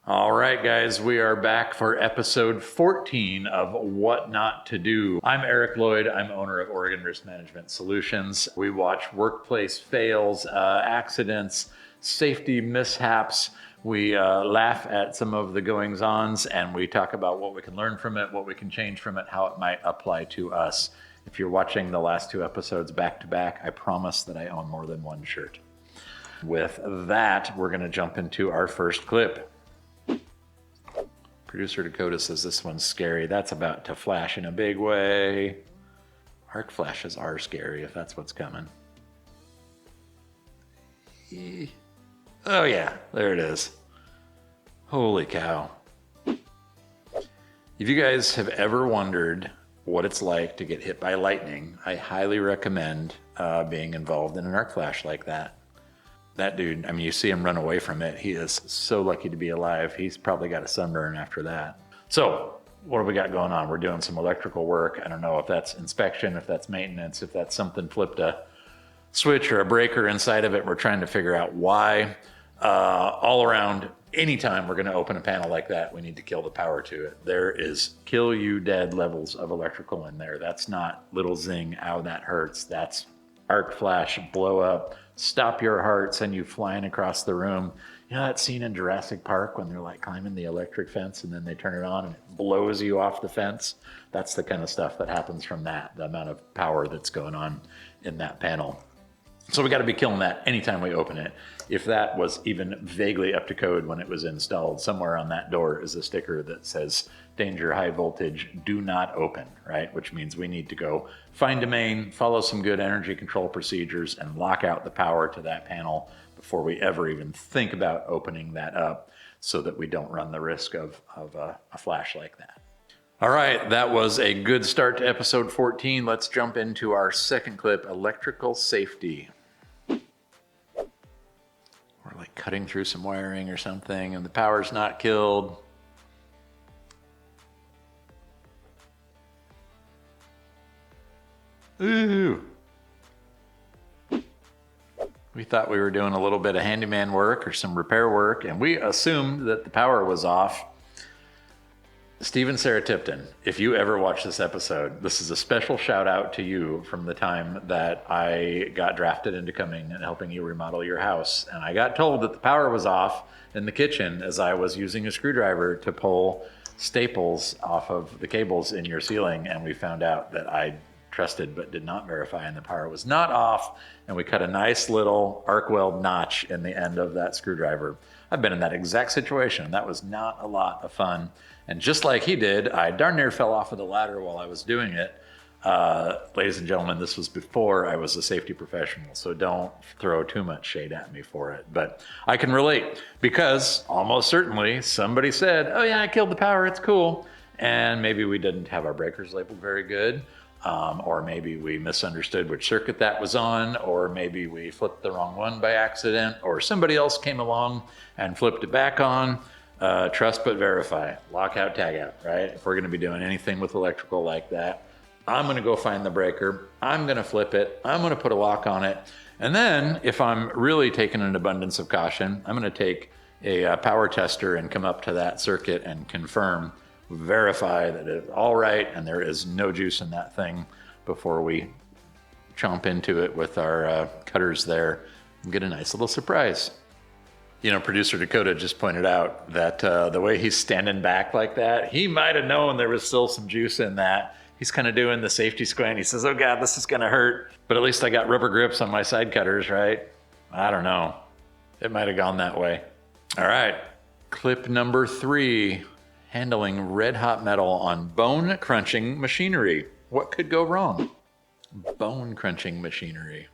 All right, guys, we are back for episode 14 of What Not to Do. I'm Eric Lloyd. I'm owner of Oregon Risk Management Solutions. We watch workplace fails, accidents, safety mishaps. We laugh at some of the goings-ons, and we talk about what we can learn from it, what we can change from it, how it might apply to us. If you're watching the last two episodes back to back, I promise that I own more than one shirt. With that, we're going to jump into our first clip. Producer Dakota says this one's scary. That's about to flash in a big way. Arc flashes are scary if that's what's coming. Oh yeah, there it is. Holy cow. If you guys have ever wondered what it's like to get hit by lightning, I highly recommend being involved in an arc flash like that. That dude, I mean, you see him run away from it. He is so lucky to be alive. He's probably got a sunburn after that. So what do we got going on? We're doing some electrical work. I don't know if that's inspection, if that's maintenance, if that's something flipped a switch or a breaker inside of it. We're trying to figure out why. All around, anytime we're going to open a panel like that, we need to kill the power to it. There is kill you dead levels of electrical in there. That's not little zing, ow, that hurts. That's arc flash, blow up, stop your heart, send you flying across the room. You know that scene in Jurassic Park when they're like climbing the electric fence and then they turn it on and it blows you off the fence? That's the kind of stuff that happens from that, the amount of power that's going on in that panel. So we got to be killing that anytime we open it. If that was even vaguely up to code when it was installed, somewhere on that door is a sticker that says danger, high voltage, do not open, right? Which means we need to go find a main, follow some good energy control procedures, and lock out the power to that panel before we ever even think about opening that up so that we don't run the risk of a flash like that. All right, that was a good start to episode 14. Let's jump into our second clip, electrical safety. We're like cutting through some wiring or something and the power's not killed. Ooh. We thought we were doing a little bit of handyman work or some repair work, and we assumed that the power was off. Steve and Sarah Tipton, if you ever watch this episode, this is a special shout out to you from the time that I got drafted into coming and helping you remodel your house. And I got told that the power was off in the kitchen as I was using a screwdriver to pull staples off of the cables in your ceiling. And we found out that I trusted but did not verify, and the power was not off. And we cut a nice little arc weld notch in the end of that screwdriver. I've been in that exact situation. That was not a lot of fun. And just like he did, I darn near fell off of the ladder while I was doing it. Ladies and gentlemen, this was before I was a safety professional, so don't throw too much shade at me for it. But I can relate because almost certainly somebody said, oh yeah, I killed the power, it's cool. And maybe we didn't have our breakers labeled very good. Or maybe we misunderstood which circuit that was on, or maybe we flipped the wrong one by accident, or somebody else came along and flipped it back on. Trust but verify, lockout, tag out, right? If we're gonna be doing anything with electrical like that, I'm gonna go find the breaker, I'm gonna flip it, I'm gonna put a lock on it, and then if I'm really taking an abundance of caution, I'm gonna take a power tester and come up to that circuit and confirm, verify that it's all right and there is no juice in that thing before we chomp into it with our cutters there and get a nice little surprise. You know, producer Dakota just pointed out that the way he's standing back like that, he might have known there was still some juice in that. He's kind of doing the safety squint. He says, oh God, this is gonna hurt. But at least I got rubber grips on my side cutters, right? I don't know. It might have gone that way. All right, clip number 3. Handling red hot metal on bone crunching machinery. What could go wrong? Bone crunching machinery.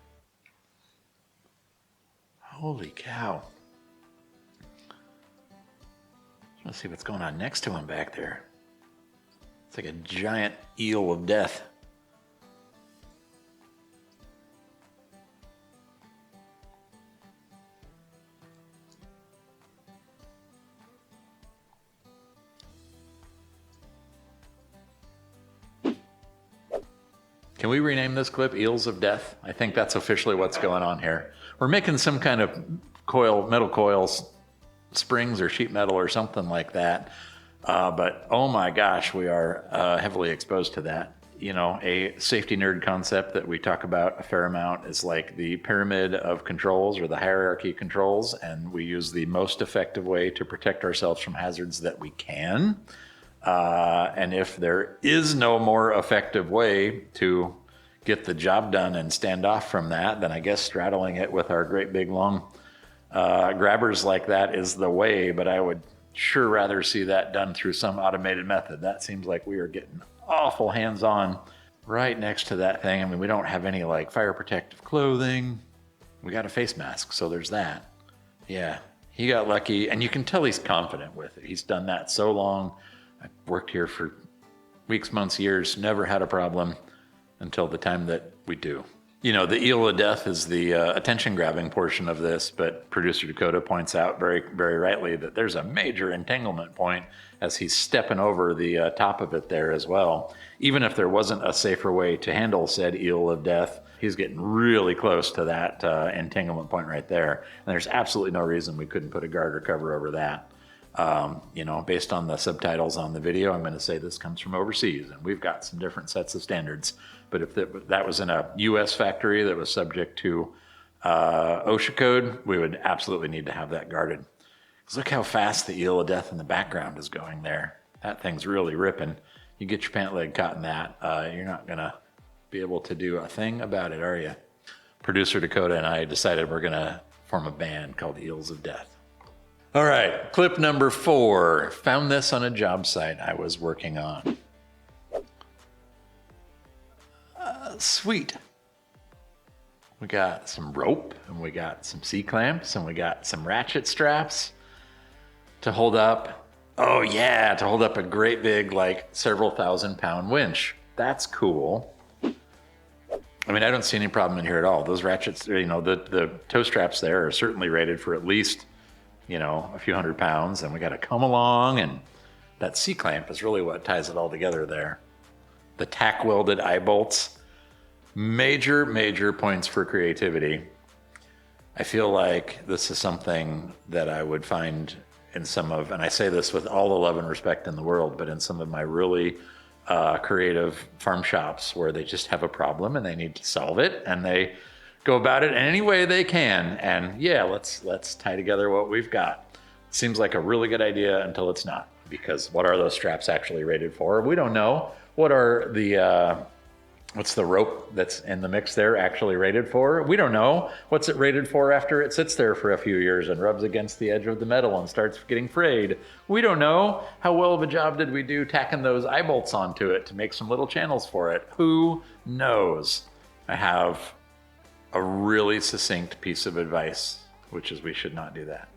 Holy cow. Let's see what's going on next to him back there. It's like a giant eel of death. Can we rename this clip Eels of Death? I think that's officially what's going on here. We're making some kind of coil, metal coils, springs or sheet metal or something like that. But oh my gosh, we are heavily exposed to that. You know, a safety nerd concept that we talk about a fair amount is like the pyramid of controls or the hierarchy of controls, and we use the most effective way to protect ourselves from hazards that we can. And if there is no more effective way to get the job done and stand off from that, then I guess straddling it with our great big long grabbers like that is the way, but I would sure rather see that done through some automated method. That seems like we are getting awful hands-on right next to that thing. I mean, we don't have any like fire protective clothing. We got a face mask, so there's that. Yeah, he got lucky, and you can tell he's confident with it. He's done that so long. I've worked here for weeks, months, years, never had a problem until the time that we do. You know, the Eel of Death is the attention-grabbing portion of this, but producer Dakota points out very, very rightly that there's a major entanglement point as he's stepping over the top of it there as well. Even if there wasn't a safer way to handle said Eel of Death, he's getting really close to that entanglement point right there. And there's absolutely no reason we couldn't put a guard or cover over that. You know, based on the subtitles on the video, I'm going to say this comes from overseas, and we've got some different sets of standards. But if that was in a U.S. factory that was subject to OSHA code, we would absolutely need to have that guarded. Because look how fast the Eel of Death in the background is going there. That thing's really ripping. You get your pant leg caught in that, you're not going to be able to do a thing about it, are you? Producer Dakota and I decided we're going to form a band called Eels of Death. All right, clip number 4. Found this on a job site I was working on. Sweet. We got some rope, and we got some C-clamps, and we got some ratchet straps to hold up. Oh yeah, to hold up a great big, like several thousand-pound winch. That's cool. I mean, I don't see any problem in here at all. Those ratchets, you know, the toe straps there are certainly rated for at least, you know, a few hundred pounds, and we got to come along, and that C-clamp is really what ties it all together there. The tack welded eye bolts, major points for creativity. I feel like this is something that I would find in some of, and I say this with all the love and respect in the world, but in some of my really creative farm shops where they just have a problem and they need to solve it, and they go about it in any way they can. And yeah, let's tie together what we've got. Seems like a really good idea until it's not, because what are those straps actually rated for? We don't know. What are the what's the rope that's in the mix there actually rated for? We don't know. What's it rated for after it sits there for a few years and rubs against the edge of the metal and starts getting frayed? We don't know. How well of a job did we do tacking those eye bolts onto it to make some little channels for it? Who knows? I have a really succinct piece of advice, which is we should not do that.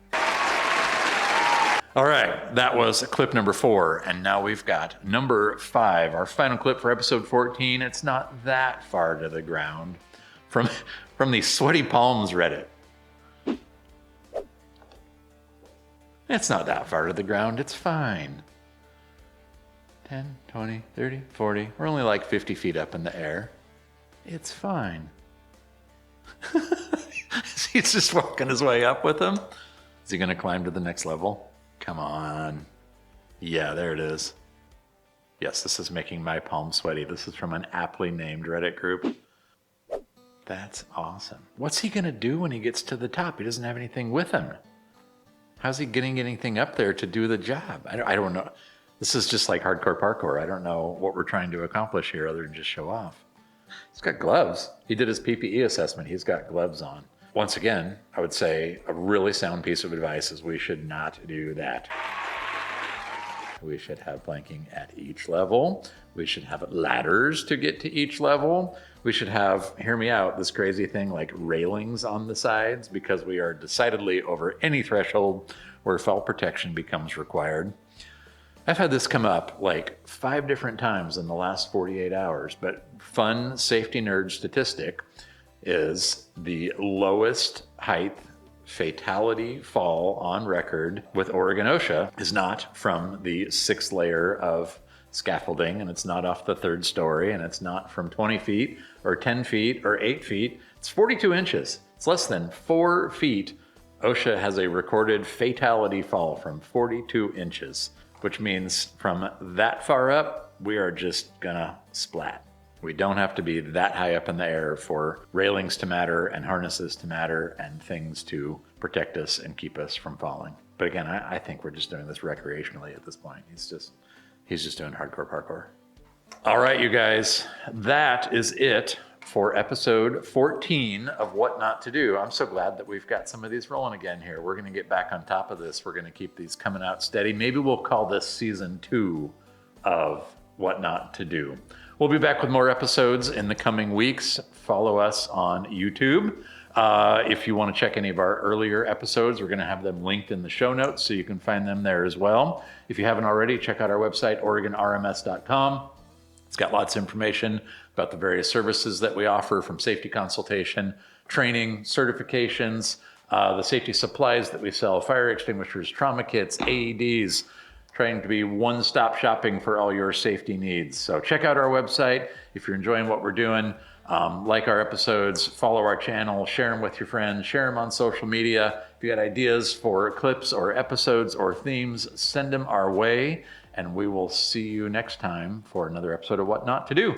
All right, that was clip number 4, and now we've got number 5, our final clip for episode 14. It's not that far to the ground. From the Sweaty Palms Reddit. It's not that far to the ground, it's fine. 10, 20, 30, 40, we're only like 50 feet up in the air. It's fine. He's just walking his way up with him. Is he gonna climb to the next level? Come on. Yeah, there it is. Yes, this is making my palms sweaty. This is from an aptly named Reddit group. That's awesome. What's he gonna do when he gets to the top? He doesn't have anything with him. How's he getting anything up there to do the job? I don't know. This is just like hardcore parkour. I don't know what we're trying to accomplish here other than just show off. He's got gloves. He did his PPE assessment. He's got gloves on. Once again, I would say a really sound piece of advice is we should not do that. We should have planking at each level. We should have ladders to get to each level. We should have, hear me out, this crazy thing like railings on the sides, because we are decidedly over any threshold where fall protection becomes required. I've had this come up like 5 different times in the last 48 hours, but fun safety nerd statistic is the lowest height fatality fall on record with Oregon OSHA is not from the 6th layer of scaffolding, and it's not off the 3rd story, and it's not from 20 feet or 10 feet or 8 feet. It's 42 inches. It's less than 4 feet OSHA has a recorded fatality fall from 42 inches, which means from that far up, we are just gonna splat. We don't have to be that high up in the air for railings to matter and harnesses to matter and things to protect us and keep us from falling. But again, I think we're just doing this recreationally at this point. He's just doing hardcore parkour. All right, you guys, that is it for episode 14 of What Not to Do. I'm so glad that we've got some of these rolling again here. We're going to get back on top of this. We're going to keep these coming out steady. Maybe we'll call this season 2 of What Not to Do. We'll be back with more episodes in the coming weeks. Follow us on YouTube. If you want to check any of our earlier episodes, we're going to have them linked in the show notes, so you can find them there as well. If you haven't already, check out our website, OregonRMS.com. It's got lots of information about the various services that we offer, from safety consultation, training, certifications, the safety supplies that we sell, fire extinguishers, trauma kits, AEDs, trying to be one-stop shopping for all your safety needs. So check out our website. If you're enjoying what we're doing, like our episodes, follow our channel, share them with your friends, share them on social media. If you got ideas for clips or episodes or themes, send them our way. And we will see you next time for another episode of What Not to Do.